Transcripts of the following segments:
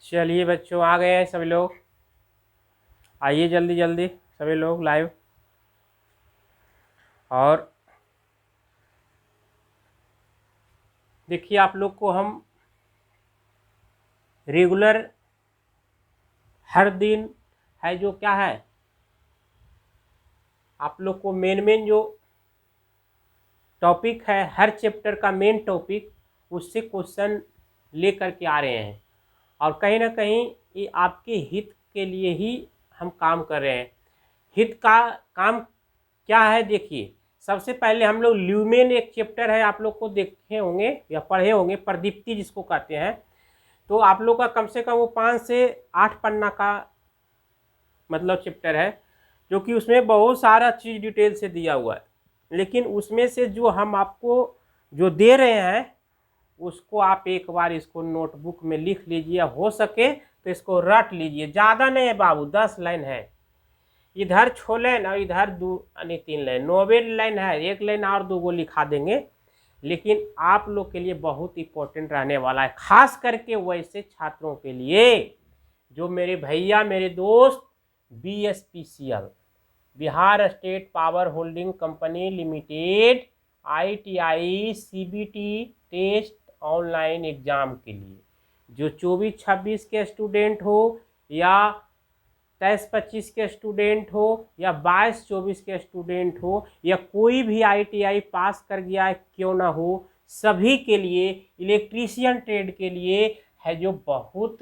चलिए बच्चों, आ गए हैं सभी लोग। आइए जल्दी जल्दी सभी लोग लाइव। और देखिए, आप लोग को हम रेगुलर हर दिन है जो क्या है, आप लोग को मेन जो टॉपिक है, हर चैप्टर का मेन टॉपिक, उससे क्वेश्चन ले करके आ रहे हैं। और कहीं ना कहीं ये आपके हित के लिए ही हम काम कर रहे हैं। हित का काम क्या है, देखिए। सबसे पहले हम लोग ल्यूमेन एक चैप्टर है, आप लोग को देखे होंगे या पढ़े होंगे, प्रदीप्ति जिसको कहते हैं। तो आप लोग का कम से कम वो 5 से 8 पन्ना का मतलब चैप्टर है, जो कि उसमें बहुत सारा चीज़ डिटेल से दिया हुआ है। लेकिन उसमें से जो हम आपको जो दे रहे हैं, उसको आप एक बार इसको नोटबुक में लिख लीजिए, हो सके तो इसको रट लीजिए। ज़्यादा नहीं है बाबू, 10 लाइन है। इधर 6 लाइन और इधर 2 यानी 3 लाइन, 9 लाइन है। 1 लाइन और 2 गो लिखा देंगे। लेकिन आप लोग के लिए बहुत इंपॉर्टेंट रहने वाला है, खास करके वैसे छात्रों के लिए जो मेरे भैया मेरे दोस्त BSPCL, Bihar state power holding company limited, ITI CBT test online exam के लिए, जो 24-26 के स्टूडेंट हो या 23-25 के स्टूडेंट हो या 22-24 के स्टूडेंट हो या कोई भी ITI पास कर गया है क्यों ना हो, सभी के लिए, इलेक्ट्रीशियन ट्रेड के लिए है, जो बहुत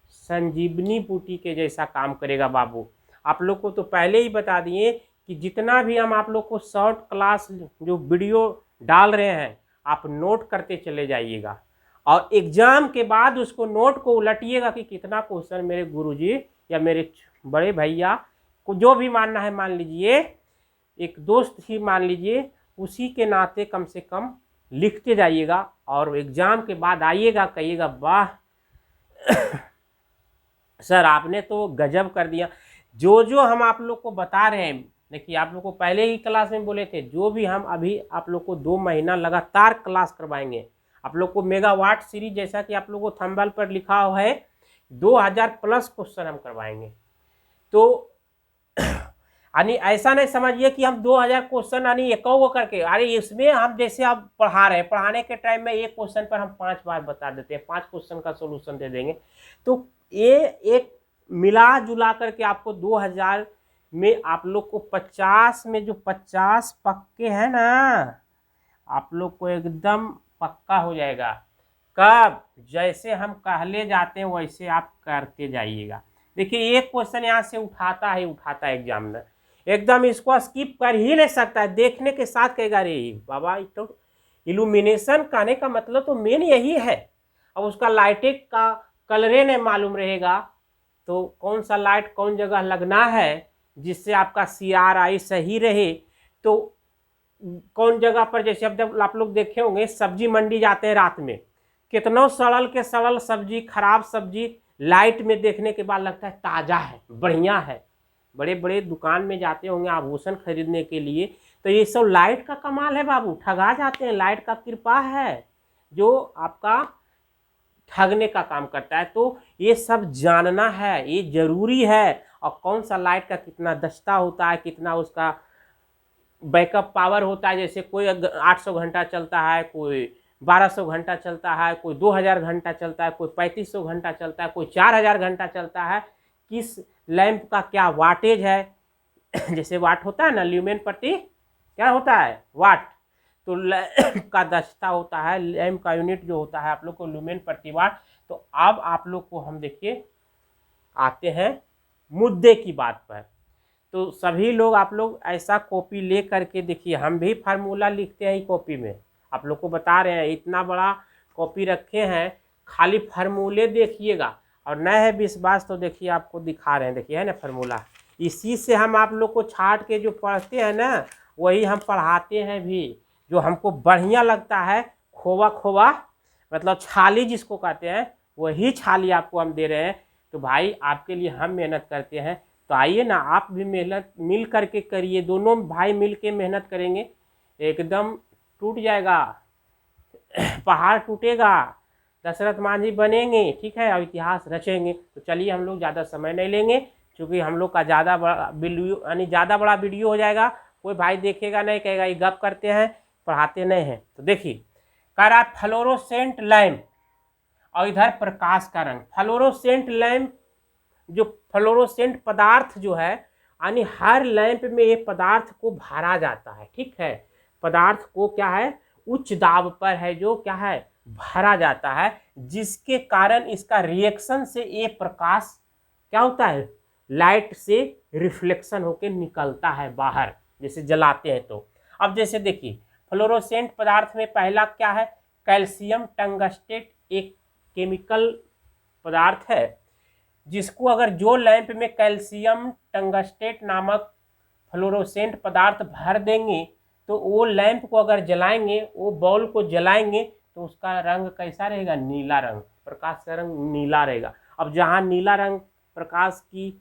संजीवनी बूटी के जैसा काम करेगा बाबू। आप लोग को तो पहले ही बता दिए कि जितना भी हम आप लोग को शॉर्ट क्लास जो वीडियो डाल रहे हैं, आप नोट करते चले जाइएगा और एग्जाम के बाद उसको नोट को उलटिएगा कि कितना क्वेश्चन मेरे गुरुजी या मेरे बड़े भैया को जो भी मानना है मान लीजिए, एक दोस्त ही मान लीजिए, उसी के नाते कम से कम लिखते जाइएगा। और एग्जाम के बाद आइएगा, कहिएगा वाह सर आपने तो गजब कर दिया। जो जो हम आप लोग को बता रहे हैं, देखिए आप लोग को पहले ही क्लास में बोले थे, जो भी हम अभी आप लोग को 2 महीना लगातार क्लास करवाएंगे। आप लोग को मेगावाट सीरीज, जैसा कि आप लोग को थंबनेल पर लिखा हुआ है, 2000 प्लस क्वेश्चन हम करवाएंगे। तो यानी ऐसा नहीं समझिए कि हम 2000 क्वेश्चन यानी एक करके, अरे इसमें हम जैसे आप पढ़ा रहे हैं, पढ़ाने के टाइम में एक क्वेश्चन पर हम 5 बार बता देते हैं, 5 क्वेश्चन का सोल्यूशन दे देंगे। तो ये एक मिला जुला करके आपको 2000 में आप लोग को 50 में जो 50 पक्के हैं ना, आप लोग को एकदम पक्का हो जाएगा। कब? जैसे हम कहले जाते हैं वैसे आप करते जाइएगा। देखिए एक क्वेश्चन यहाँ से उठाता है एग्जामिनर, एकदम इसको स्किप कर ही नहीं सकता है, देखने के साथ कहेगा रे बाबा तो इल्यूमिनेशन कहने का मतलब तो मेन यही है। अब उसका लाइटिंग का कलरे नहीं मालूम रहेगा तो कौन सा लाइट कौन जगह लगना है जिससे आपका CRI सही रहे। तो कौन जगह पर, जैसे अब जब आप लोग देखे होंगे सब्जी मंडी जाते हैं रात में, कितना सड़ल के सड़ल सब्जी, खराब सब्जी लाइट में देखने के बाद लगता है ताज़ा है, बढ़िया है। बड़े बड़े दुकान में जाते होंगे आभूषण खरीदने के लिए, तो ये सब लाइट का कमाल है बाबू, ठगा जाते हैं। लाइट का कृपा है जो आपका ठगने का काम करता है। तो ये सब जानना है, ये जरूरी है। और कौन सा लाइट का कितना दस्ता होता है, कितना उसका बैकअप पावर होता है। जैसे कोई 800 घंटा चलता है, कोई 1200 घंटा चलता है, कोई 2000 घंटा चलता है, कोई 3500 घंटा चलता है, कोई 4000 घंटा चलता है। किस लैंप का क्या वाटेज है जैसे वाट होता है ना, ल्यूमेन प्रति क्या होता है, वाट। तो लैंप का दस्ता होता है, लैंप का यूनिट जो होता है आप लोग को ल्यूमेन प्रति वाट। तो अब आप लोग को हम देखिए आते हैं मुद्दे की बात पर। तो सभी लोग आप लोग ऐसा कॉपी ले करके देखिए, हम भी फार्मूला लिखते हैं कॉपी में, आप लोग को बता रहे हैं, इतना बड़ा कॉपी रखे हैं, खाली फार्मूले देखिएगा। और न है विश्वास तो देखिए आपको दिखा रहे हैं, देखिए है ना फार्मूला। इसी से हम आप लोग को छाट के जो पढ़ते हैं ना, वही हम पढ़ाते हैं भी। जो हमको बढ़िया लगता है, खोवा खोवा मतलब छाली जिसको कहते हैं, वही छाली आपको हम दे रहे हैं। तो भाई आपके लिए हम मेहनत करते हैं, तो आइए ना आप भी मेहनत मिल करके करिए, दोनों भाई मिल के मेहनत करेंगे, एकदम टूट जाएगा पहाड़ टूटेगा दशरथ मांझी बनेंगे, ठीक है, और इतिहास रचेंगे। तो चलिए हम लोग ज़्यादा समय नहीं लेंगे, क्योंकि हम लोग का ज़्यादा बड़ा वीडियो यानी ज़्यादा बड़ा वीडियो हो जाएगा, कोई भाई देखेगा नहीं, कहेगा ये गप करते हैं, पढ़ाते नहीं हैं। तो देखिए कह रहा है फ्लोरोसेंट लैंप और इधर प्रकाश का रंग। फ्लोरोसेंट लैंप, जो फ्लोरोसेंट पदार्थ जो है, यानी हर लैंप में ये पदार्थ को भरा जाता है, ठीक है, पदार्थ को क्या है, उच्च दाब पर है जो क्या है, भरा जाता है, जिसके कारण इसका रिएक्शन से ये प्रकाश क्या होता है, लाइट से रिफ्लेक्शन होकर निकलता है बाहर, जैसे जलाते हैं तो। अब जैसे देखिए फ्लोरोसेंट पदार्थ में पहला क्या है, कैल्शियम टंगस्टेट एक केमिकल पदार्थ है, जिसको अगर जो लैंप में कैल्शियम टंगस्टेट नामक फ्लोरोसेंट पदार्थ भर देंगे, तो वो लैंप को अगर जलाएंगे, वो बॉल को जलाएंगे, तो उसका रंग कैसा रहेगा, नीला रंग, प्रकाश का रंग नीला रहेगा। अब जहाँ नीला रंग प्रकाश की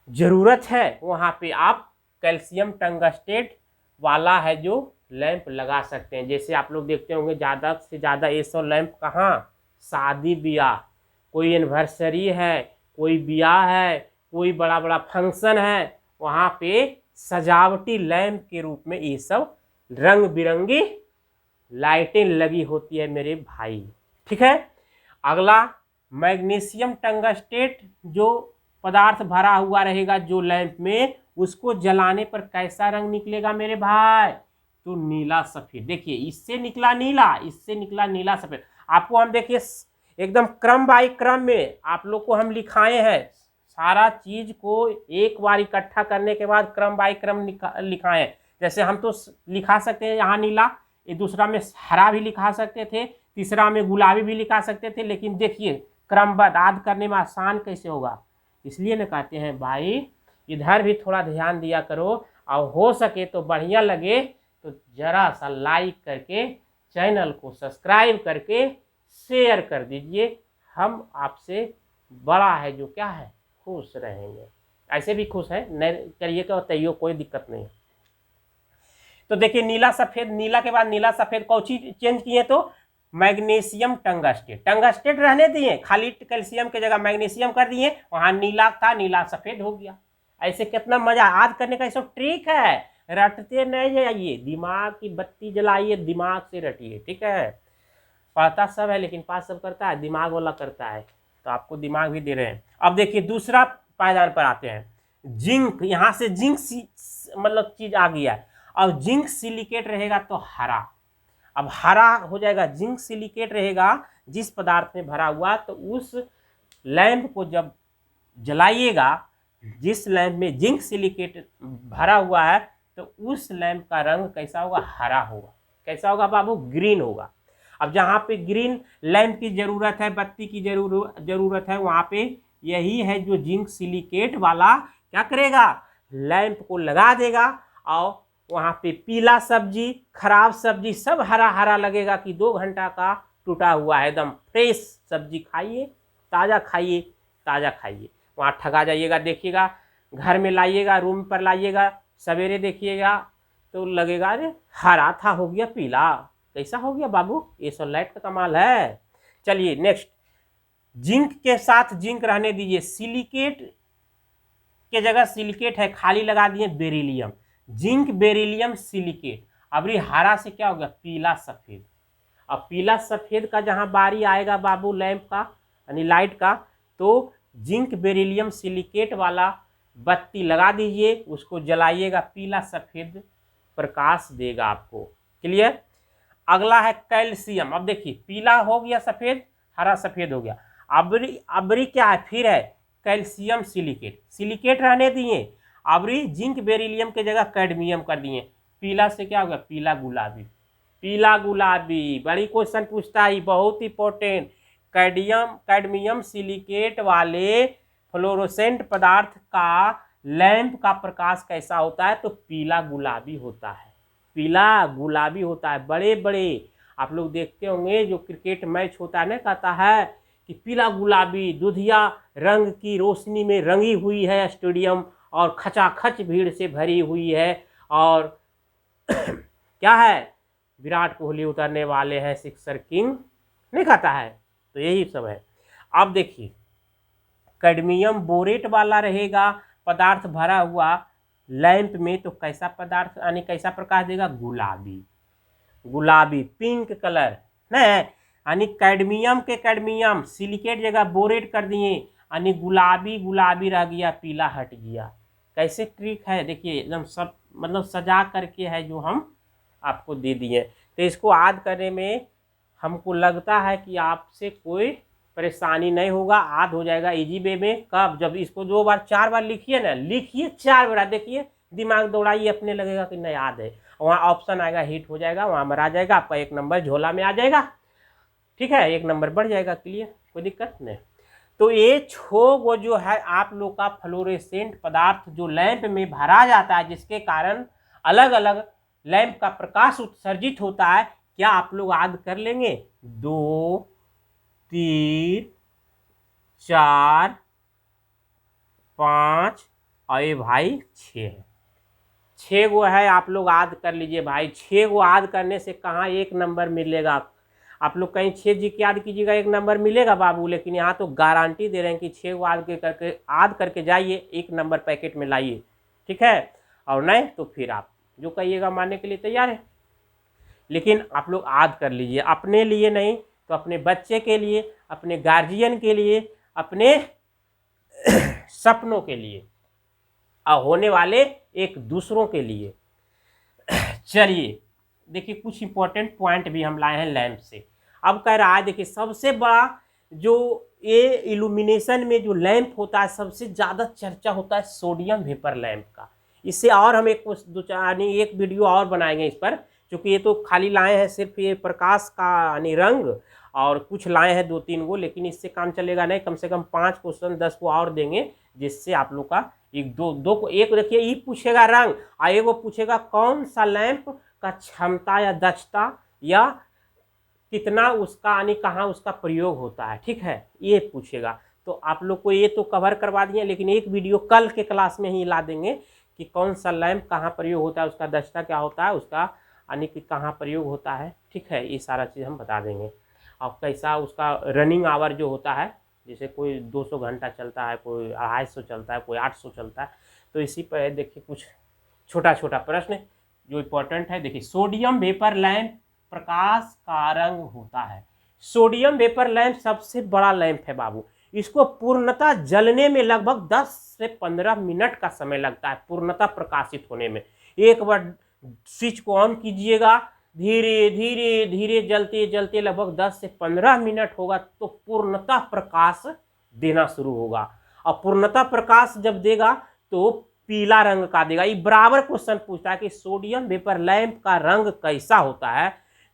जरूरत है, वहाँ पे आप कैल्शियम टंगस्टेट वाला है जो लैंप लगा सकते हैं। जैसे आप लोग देखते होंगे ज़्यादा से ज़्यादा ये सब लैंप कहाँ, शादी ब्याह, कोई एनिवर्सरी है, कोई ब्याह है, कोई बड़ा बड़ा फंक्शन है, वहाँ पे सजावटी लैंप के रूप में ये सब रंग बिरंगी लाइटें लगी होती है मेरे भाई, ठीक है। अगला मैग्नीशियम टंगस्टेट जो पदार्थ भरा हुआ रहेगा जो लैंप में, उसको जलाने पर कैसा रंग निकलेगा मेरे भाई, तो नीला सफेद। देखिए इससे निकला नीला, इससे निकला नीला सफेद। आपको हम देखिए एकदम क्रम बाई क्रम में आप लोग को हम लिखाए हैं, सारा चीज को एक बार इकट्ठा करने के बाद क्रम बाई क्रम लिखाए हैं। जैसे हम तो लिखा सकते हैं यहाँ नीला, ये दूसरा में हरा भी लिखा सकते थे, तीसरा में गुलाबी भी लिखा सकते थे, लेकिन देखिए क्रमबद्ध आद करने में आसान कैसे होगा, इसलिए न कहते हैं भाई इधर भी थोड़ा ध्यान दिया करो, और हो सके तो बढ़िया लगे तो जरा सा लाइक करके चैनल को सब्सक्राइब करके शेयर कर दीजिए। हम आपसे बड़ा है जो क्या है, खुश रहेंगे, ऐसे भी खुश है, नहीं करिए क्या तैयो कोई दिक्कत नहीं। तो देखिए नीला सफेद, नीला के बाद नीला सफेद कौन चीज चेंज किए, तो मैग्नीशियम टंगस्टेट, टंगस्टेट रहने दिए, खाली कैल्शियम के जगह मैग्नीशियम कर दिए, वहां नीला था, नीला सफेद हो गया। ऐसे कितना मजा याद करने का, सब ट्रिक है, रटते नहीं जाइए, दिमाग की बत्ती जलाइए, दिमाग से रटिए, ठीक है। पढ़ता सब है लेकिन पास सब करता है, दिमाग वाला करता है, तो आपको दिमाग भी दे रहे हैं। अब देखिए दूसरा पायदान पर आते हैं, जिंक, यहाँ से जिंक मतलब चीज आ गया है। अब जिंक सिलिकेट रहेगा तो हरा, अब हरा हो जाएगा, जिंक सिलिकेट रहेगा जिस पदार्थ में भरा हुआ, तो उस लैंप को जब जलाइएगा, जिस लैंप में जिंक सिलिकेट भरा हुआ है, तो उस लैंप का रंग कैसा होगा, हरा होगा। कैसा होगा बाबू, ग्रीन होगा। अब जहाँ पे ग्रीन लैंप की जरूरत है, बत्ती की जरूरत है, वहाँ पे यही है जो जिंक सिलिकेट वाला क्या करेगा, लैंप को लगा देगा, और वहाँ पे पीला सब्जी, खराब सब्जी सब हरा हरा लगेगा कि 2 घंटा का टूटा हुआ है, एकदम फ्रेश सब्जी खाइए, ताज़ा खाइए, ताज़ा खाइए। वहाँ ठगा जाइएगा, देखिएगा घर में लाइएगा, रूम पर लाइएगा, सवेरे देखिएगा तो लगेगा अरे हरा था हो गया पीला, कैसा हो गया बाबू, ये सब लाइट का कमाल है। चलिए नेक्स्ट, जिंक के साथ जिंक रहने दीजिए, सिलिकेट के जगह सिलिकेट है, खाली लगा दिए बेरिलियम, जिंक बेरिलियम सिलिकेट। अब ये हरा से क्या हो गया, पीला सफेद। अब पीला सफेद का जहां बारी आएगा बाबू लैंप का यानी लाइट का, तो जिंक बेरिलियम सिलिकेट वाला बत्ती लगा दीजिए, उसको जलाइएगा, पीला सफेद प्रकाश देगा आपको। क्लियर। अगला है कैल्शियम। अब देखिए पीला हो गया सफेद, हरा सफेद हो गया। अबरी क्या है, फिर है कैल्शियम सिलिकेट, सिलिकेट रहने दिए, अबरी जिंक बेरिलियम के जगह कैडमियम कर दिए, पीला से क्या होगा, पीला गुलाबी। पीला गुलाबी बड़ी क्वेश्चन पूछता है, बहुत इंपॉर्टेंट। कैडमियम सिलिकेट वाले फ्लोरोसेंट पदार्थ का लैंप का प्रकाश कैसा होता है, तो पीला गुलाबी होता है, पीला गुलाबी होता है। बड़े बड़े आप लोग देखते होंगे जो क्रिकेट मैच होता है ना, कहता है कि पीला गुलाबी दुधिया रंग की रोशनी में रंगी हुई है स्टेडियम, और खचाखच भीड़ से भरी हुई है, और क्या है, विराट कोहली उतरने वाले हैं, सिक्सर किंग नहीं कहता है, तो यही सब है। अब देखिए कैडमियम बोरेट वाला रहेगा पदार्थ भरा हुआ लैंप में, तो कैसा पदार्थ यानी कैसा प्रकाश देगा, गुलाबी, गुलाबी पिंक कलर न, यानी कैडमियम के कैडमियम सिलिकेट जगह बोरेट कर दिए, यानी गुलाबी गुलाबी रह गया, पीला हट गया। कैसे ट्रिक है देखिए, एकदम सब मतलब सजा करके है जो हम आपको दे दिए। तो इसको याद करने में हमको लगता है कि आपसे कोई परेशानी नहीं होगा, याद हो जाएगा इजी वे में। कब, जब इसको 2 बार 4 बार लिखिए ना, लिखिए 4 बार, देखिए दिमाग दौड़ाइए, अपने लगेगा कि नहीं याद है। वहाँ ऑप्शन आएगा हिट हो जाएगा, वहाँ मरा जाएगा, आपका 1 नंबर झोला में आ जाएगा, ठीक है, 1 नंबर बढ़ जाएगा, क्लियर, कोई दिक्कत नहीं। तो ये 6 वो जो है आप लोग का फ्लोरेसेंट पदार्थ जो लैंप में भरा जाता है, जिसके कारण अलग अलग लैंप का प्रकाश उत्सर्जित होता है, क्या आप लोग याद कर लेंगे, 2 3 4 5 और भाई 6 गो है, आप लोग याद कर लीजिए भाई। 6 गो याद करने से कहाँ 1 नंबर मिलेगा, आप लोग कहीं 6 जी याद कीजिएगा 1 नंबर मिलेगा बाबू, लेकिन यहाँ तो गारंटी दे रहे हैं कि 6 गो याद करके जाइए, 1 नंबर पैकेट में लाइए, ठीक है। और नहीं तो फिर आप जो कहिएगा मानने के लिए तैयार है, लेकिन आप लोग याद कर लीजिए, अपने लिए नहीं तो अपने बच्चे के लिए, अपने गार्जियन के लिए, अपने सपनों के लिए और होने वाले एक दूसरों के लिए। चलिए देखिए कुछ इंपॉर्टेंट पॉइंट भी हम लाए हैं लैंप से। अब कह रहा है देखिए सबसे बड़ा जो ये इल्यूमिनेशन में जो लैंप होता है, सबसे ज़्यादा चर्चा होता है सोडियम वेपर लैंप का। इससे और हम एक वीडियो और बनाएंगे इस पर, क्योंकि ये तो खाली लाए हैं सिर्फ ये प्रकाश का यानी रंग, और कुछ लाए हैं 2-3 गो, लेकिन इससे काम चलेगा नहीं, कम से कम 5 क्वेश्चन 10 को और देंगे, जिससे आप लोग का एक दो को, एक देखिए ये पूछेगा रंग, और एक वो पूछेगा कौन सा लैंप का क्षमता या दक्षता या कितना उसका यानी कहाँ उसका प्रयोग होता है, ठीक है, ये पूछेगा। तो आप लोग को ये तो कवर करवा दिए, लेकिन एक वीडियो कल के क्लास में ही ला देंगे कि कौन सा लैंप कहाँ प्रयोग होता है, उसका दक्षता क्या होता है, उसका यानी कि कहाँ प्रयोग होता है, ठीक है, ये सारा चीज़ हम बता देंगे। और कैसा उसका रनिंग आवर जो होता है, जैसे कोई 200 घंटा चलता है, कोई 250 चलता है, कोई 800 चलता है, तो इसी पर देखिए कुछ छोटा छोटा प्रश्न जो इम्पोर्टेंट है। देखिए सोडियम वेपर लैंप प्रकाश का रंग होता है। सोडियम वेपर लैंप सबसे बड़ा लैंप है बाबू, इसको पूर्णतः जलने में लगभग 10 से 15 मिनट का समय लगता है पूर्णतः प्रकाशित होने में। एक बार स्विच को ऑन कीजिएगा, धीरे धीरे धीरे जलते जलते लगभग 10 से 15 मिनट होगा तो पूर्णतः प्रकाश देना शुरू होगा। और पूर्णतः प्रकाश जब देगा तो पीला रंग का देगा। ये बराबर क्वेश्चन पूछता है कि सोडियम वेपर लैंप का रंग कैसा होता है,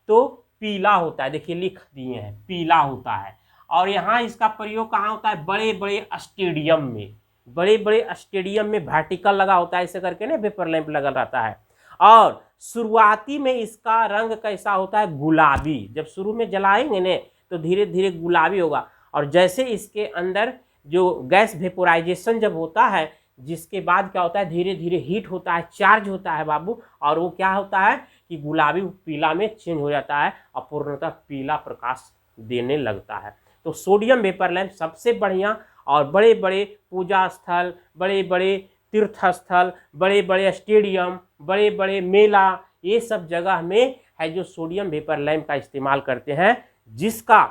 तो पीला होता है, देखिए लिख दिए हैं पीला होता है। और यहाँ इसका प्रयोग कहाँ होता है, बड़े बड़े स्टेडियम में, बड़े बड़े स्टेडियम में वर्टिकल लगा होता है, ऐसे करके ना वेपर लैंप लगा रहता है। और शुरुआती में इसका रंग कैसा होता है, गुलाबी, जब शुरू में जलाएंगे ने तो धीरे धीरे गुलाबी होगा, और जैसे इसके अंदर जो गैस वेपोराइजेशन जब होता है, जिसके बाद क्या होता है, धीरे धीरे हीट होता है, चार्ज होता है बाबू, और वो क्या होता है कि गुलाबी पीला में चेंज हो जाता है और पूर्णतः पीला प्रकाश देने लगता है। तो सोडियम वेपर लैंप सबसे बढ़िया, और बड़े बड़े पूजा स्थल, बड़े बड़े तीर्थ स्थल, बड़े बड़े स्टेडियम, बड़े बड़े मेला, ये सब जगह में है जो सोडियम वेपर लैंप का इस्तेमाल करते हैं, जिसका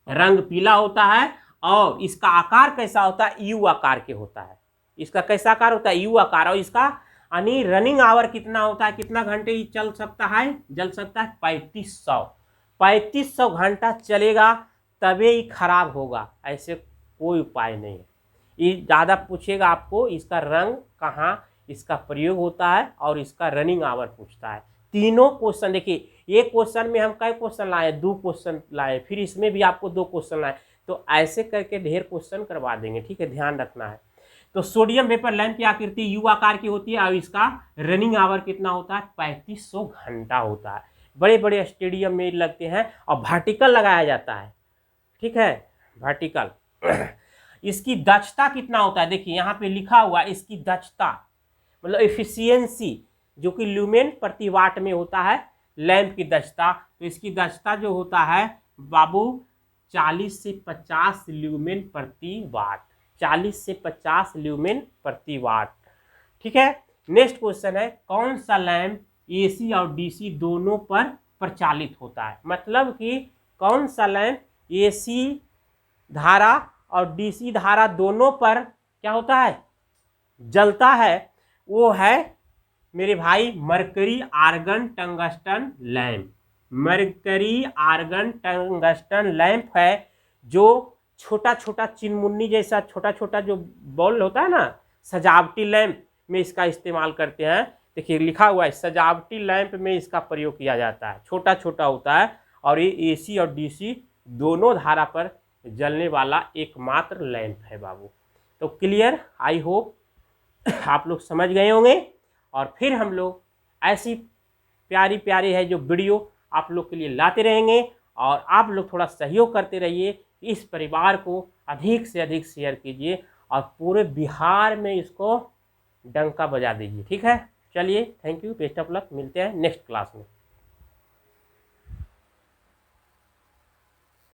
रंग पीला होता है। और इसका आकार कैसा होता है, यू आकार के होता है। इसका कैसा आकार होता है, यू आकार। और इसका यानी रनिंग आवर कितना होता है, कितना घंटे ये चल सकता है, जल सकता है 3500 घंटा चलेगा, तभी ये खराब होगा, ऐसे कोई उपाय नहीं है। ये ज़्यादा पूछेगा आपको इसका रंग कहाँ इसका प्रयोग होता है, और इसका रनिंग आवर पूछता है। तीनों क्वेश्चन देखिए, एक क्वेश्चन में हम कई क्वेश्चन लाए, 2 क्वेश्चन लाए, फिर इसमें भी आपको 2 क्वेश्चन लाए, तो ऐसे करके ढेर क्वेश्चन करवा देंगे, ठीक है, ध्यान रखना है। तो सोडियम वेपर लैंप की आकृति यू आकार की होती है, और इसका रनिंग आवर कितना होता है, 3500 घंटा होता है। बड़े बड़े स्टेडियम में लगते हैं, और वर्टिकल लगाया जाता है, ठीक है, वर्टिकल। इसकी दक्षता कितना होता है, देखिए यहाँ पे लिखा हुआ है इसकी दक्षता, मतलब एफिशिएंसी, जो कि ल्यूमेन प्रति वाट में होता है लैंप की दक्षता। तो इसकी दक्षता जो होता है बाबू 40 से 50 ल्यूमेन प्रति वाट, 40 से 50 ल्यूमेन प्रति वाट। ठीक है। नेक्स्ट क्वेश्चन है, कौन सा लैंप एसी और डीसी दोनों पर प्रचालित होता है? मतलब कि कौन सा लैंप एसी धारा और डीसी धारा दोनों पर क्या होता है, जलता है? वो है मेरे भाई mercury argon tungsten lamp. Mercury argon tungsten lamp है, जो छोटा छोटा चिनमुन्नी जैसा छोटा छोटा जो बॉल होता है ना, सजावटी लैंप में इसका इस्तेमाल करते हैं। देखिए लिखा हुआ है, सजावटी लैंप में इसका प्रयोग किया जाता है, छोटा छोटा होता है और ये एसी और डीसी दोनों धारा पर जलने वाला एकमात्र लैंप है बाबू। तो क्लियर, आई होप आप लोग समझ गए होंगे। और फिर हम लोग ऐसी प्यारी प्यारी है जो वीडियो आप लोग के लिए लाते रहेंगे, और आप लोग थोड़ा सहयोग करते रहिए, इस परिवार को अधिक से अधिक शेयर कीजिए और पूरे बिहार में इसको डंका बजा दीजिए। ठीक है, चलिए, thank you, best of luck, मिलते हैं नेक्स्ट क्लास में।